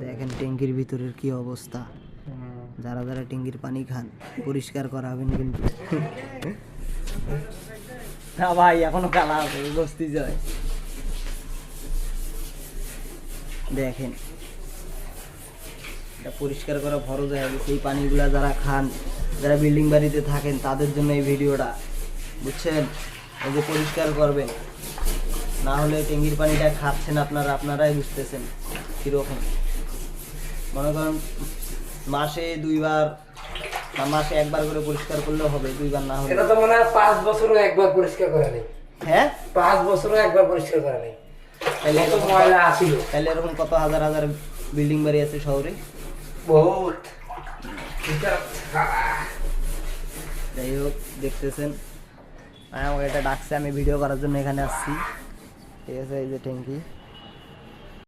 দেখেন ট্যাঙ্কির ভিতরের কি অবস্থা। যারা যারা ট্যাঙ্কির পানি খান পরিষ্কার করাবেন কিন্তু। না ভাই এখনো কালা আছে, বস্তি যায়। দেখেন এটা পরিষ্কার করা ফরজ হয়ে গেছে। এই পানিগুলা যারা খান, যারা বিল্ডিং বাড়িতে থাকেন তাদের জন্য এই ভিডিওটা, বুঝছেন? এই যে পরিষ্কার করবেন, না হলে ট্যাঙ্কির পানিটা খাচ্ছেন আপনারাই বুঝতেছেন কীরকম। মনে করেন মাসে 2 বার বা মাসে 1 বার করে পরিষ্কার করলেও হবে, 2 বার না হলে। এটা তো মনে হয় 5 বছরও একবার পরিষ্কার করা নেই। হ্যাঁ 5 বছরও একবার পরিষ্কার করা নেই। তাহলে এত ময়লা আসিল। তাহলে এরকম কত হাজার হাজার বিল্ডিং বাড়ি আছে শহরে, বহুত। যাই হোক দেখতেছেন আমাকে এটা ডাকছে, আমি ভিডিও করার জন্য এখানে আসছি। ঠিক আছে, এই যে ট্যাঙ্কি।